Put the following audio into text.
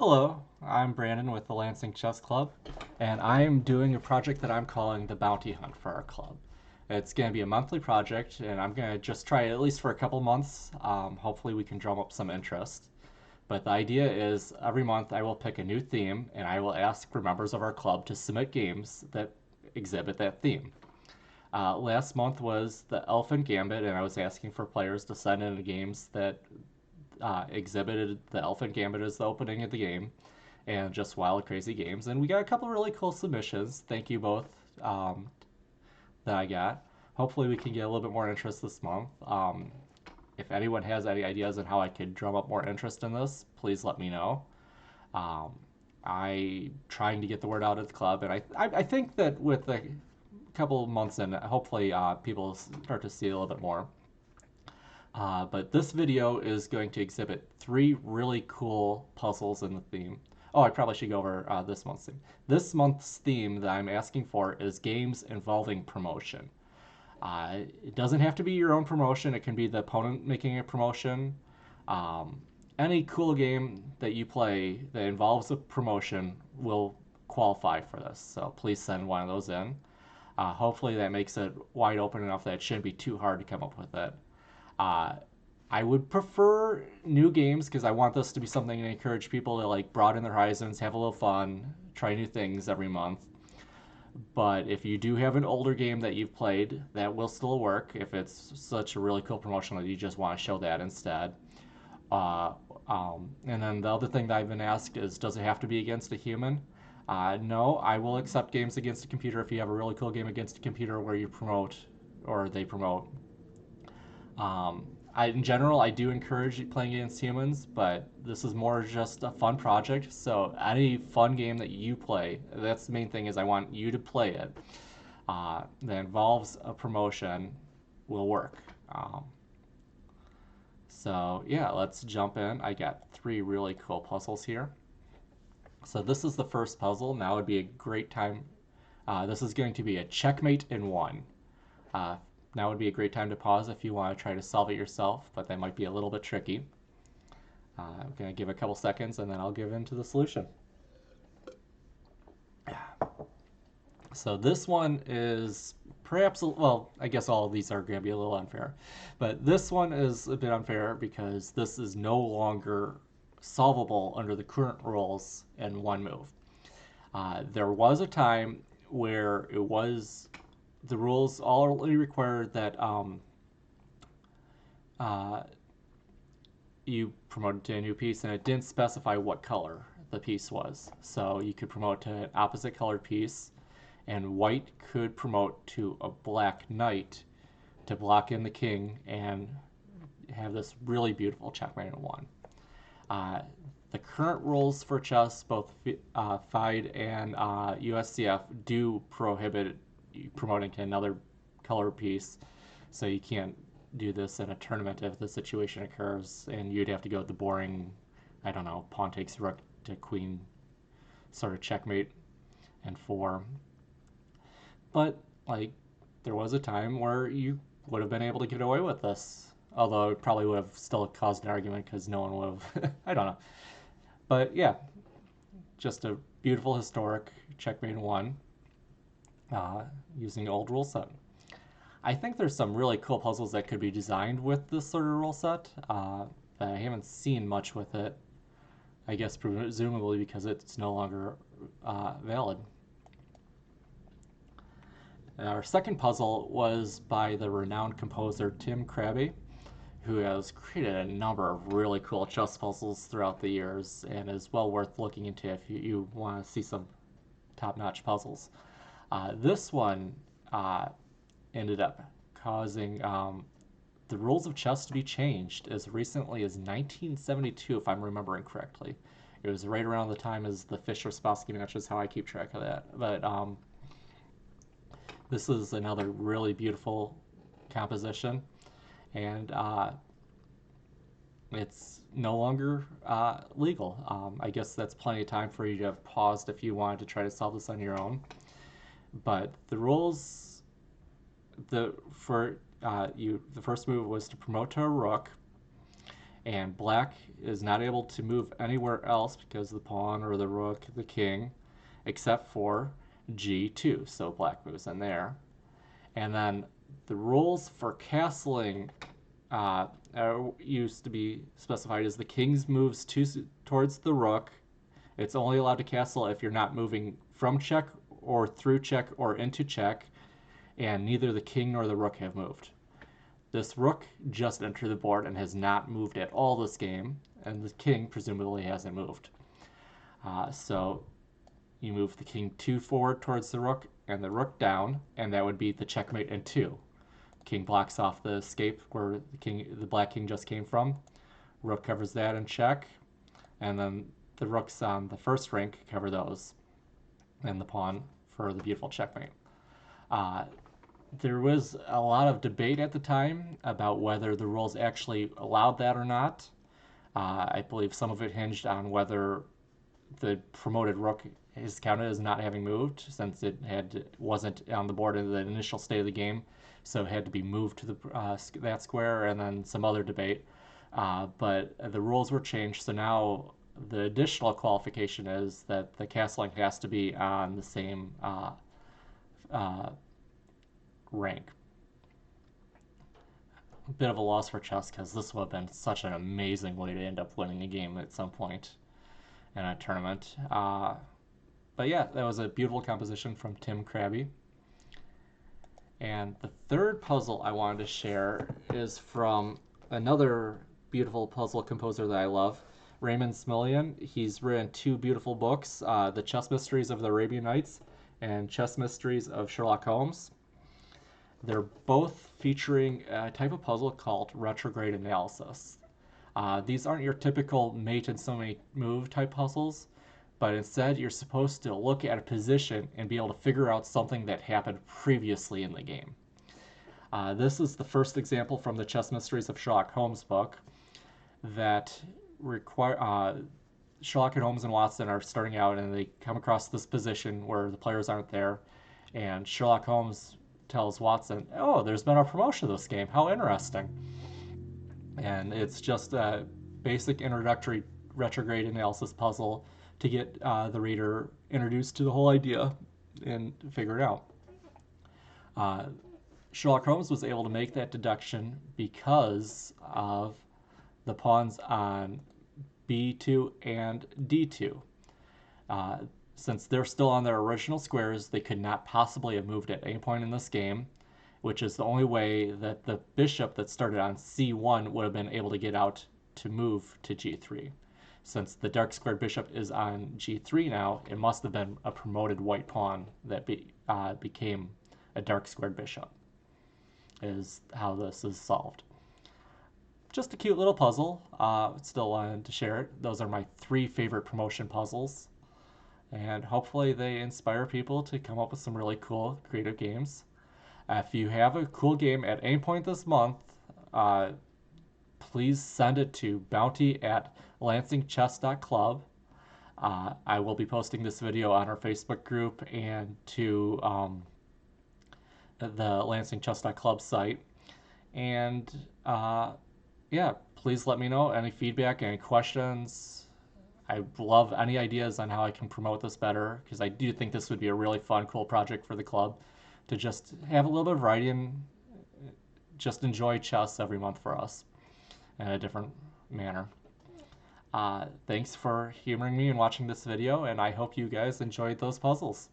Hello, I'm Brandon with the Lansing Chess Club, and I'm doing a project that I'm calling the Bounty Hunt for our club. It's going to be a monthly project, and I'm going to just try it at least for a couple months. Hopefully, we can drum up some interest. But the idea is every month I will pick a new theme, and I will ask for members of our club to submit games that exhibit that theme. Last month was the Elephant Gambit, and I was asking for players to send in games that exhibited the Elephant Gambit as the opening of the game and just wild, crazy games. And we got a couple really cool submissions. Thank you both that I got. Hopefully, we can get a little bit more interest this month. If anyone has any ideas on how I could drum up more interest in this, please let me know. Um, I trying to get the word out at the club, and I think that with a couple months in, hopefully people start to see a little bit more. But this video is going to exhibit three really cool puzzles in the theme. Oh, I probably should go over this month's theme. This month's theme that I'm asking for is games involving promotion. It doesn't have to be your own promotion. It can be the opponent making a promotion. Um, any cool game that you play that involves a promotion will qualify for this. So please send one of those in. Hopefully that makes it wide open enough that it shouldn't be too hard to come up with it. Uh, I would prefer new games because I want this to be something to encourage people to like broaden their horizons, have a little fun, try new things every month. But if you do have an older game that you've played, that will still work if it's such a really cool promotion that you just want to show that instead. Uh, and then the other thing that I've been asked is, does it have to be against a human? No, I will accept games against a computer if you have a really cool game against a computer where you promote or they promote. In general, I do encourage playing against humans, but this is more just a fun project. So any fun game that you play, that's the main thing is I want you to play it. That involves a promotion will work. So yeah, let's jump in. I got three really cool puzzles here. So this is the first puzzle. Now would be a great time. This is going to be a checkmate in one. Uh, Now would be a great time to pause if you want to try to solve it yourself, but that might be a little bit tricky. I'm going to give a couple seconds and then I'll give in to the solution. So this one is perhaps, well, I guess all of these are going to be a little unfair, but this one is a bit unfair because this is no longer solvable under the current rules in one move. There was a time where it was the rules only required that uh, you promoted to a new piece, and it didn't specify what color the piece was. So you could promote to an opposite colored piece, and white could promote to a black knight to block in the king and have this really beautiful checkmate in one. Uh, the current rules for chess, both FIDE and USCF, do prohibit promoting to another color piece, so you can't do this in a tournament if the situation occurs, and you'd have to go with the boring, I don't know, pawn takes rook to queen sort of checkmate and four. But like, there was a time where you would have been able to get away with this, although it probably would have still caused an argument because no one would have. I don't know, but yeah, just a beautiful historic checkmate in one using old rule set. I think there's some really cool puzzles that could be designed with this sort of rule set. But I haven't seen much with it. I guess presumably because it's no longer valid. Our second puzzle was by the renowned composer Tim Krabbé, who has created a number of really cool chess puzzles throughout the years and is well worth looking into if you want to see some top-notch puzzles. This one ended up causing the rules of chess to be changed as recently as 1972, if I'm remembering correctly. It was right around the time as the Fischer-Spassky match is how I keep track of that. But this is another really beautiful composition, and it's no longer legal. I guess that's plenty of time for you to have paused if you wanted to try to solve this on your own. But the rules, the first move was to promote to a rook, and black is not able to move anywhere else because the pawn or the rook, the king, except for g2. So black moves in there. And then the rules for castling used to be specified as the king moves towards the rook. It's only allowed to castle if you're not moving from check or through check or into check, and neither the king nor the rook have moved. This rook just entered the board and has not moved at all this game, and the king presumably hasn't moved. So you move the king 2 forward towards the rook and the rook down, and that would be the checkmate in 2. King blocks off the escape where the black king just came from. Rook covers that in check, and then the rooks on the first rank cover those, and the pawn for the beautiful checkmate. There was a lot of debate at the time about whether the rules actually allowed that or not. I believe some of it hinged on whether the promoted rook is counted as not having moved, since wasn't on the board in the initial state of the game, so it had to be moved to that square, and then some other debate. But the rules were changed, so now the additional qualification is that the castling has to be on the same rank. A bit of a loss for chess because this would have been such an amazing way to end up winning a game at some point in a tournament. But yeah, that was a beautiful composition from Tim Krabbe. And the third puzzle I wanted to share is from another beautiful puzzle composer that I love, Raymond Smullyan. He's written 2 beautiful books, The Chess Mysteries of the Arabian Nights and Chess Mysteries of Sherlock Holmes. They're both featuring a type of puzzle called retrograde analysis. These aren't your typical mate and so many move type puzzles, but instead you're supposed to look at a position and be able to figure out something that happened previously in the game. This is the first example from the Chess Mysteries of Sherlock Holmes book that require Sherlock and Holmes and Watson are starting out, and they come across this position where the players aren't there, and Sherlock Holmes tells Watson, "Oh, there's been a promotion this game. How interesting." And it's just a basic introductory retrograde analysis puzzle to get the reader introduced to the whole idea and figure it out. Sherlock Holmes was able to make that deduction because of the pawns on b2 and d2. Since they're still on their original squares, they could not possibly have moved at any point in this game, which is the only way that the bishop that started on c1 would have been able to get out to move to g3. Since the dark squared bishop is on g3 now, it must have been a promoted white pawn that became a dark squared bishop, is how this is solved. Just a cute little puzzle. Still wanted to share it. Those are my 3 favorite promotion puzzles, and hopefully they inspire people to come up with some really cool, creative games. If you have a cool game at any point this month, please send it to bounty@lansingchess.club. I will be posting this video on our Facebook group and to the lansingchess.club site. And yeah, please let me know any feedback, any questions. I love any ideas on how I can promote this better, because I do think this would be a really fun, cool project for the club to just have a little bit of variety and just enjoy chess every month for us in a different manner. Thanks for humoring me and watching this video, and I hope you guys enjoyed those puzzles.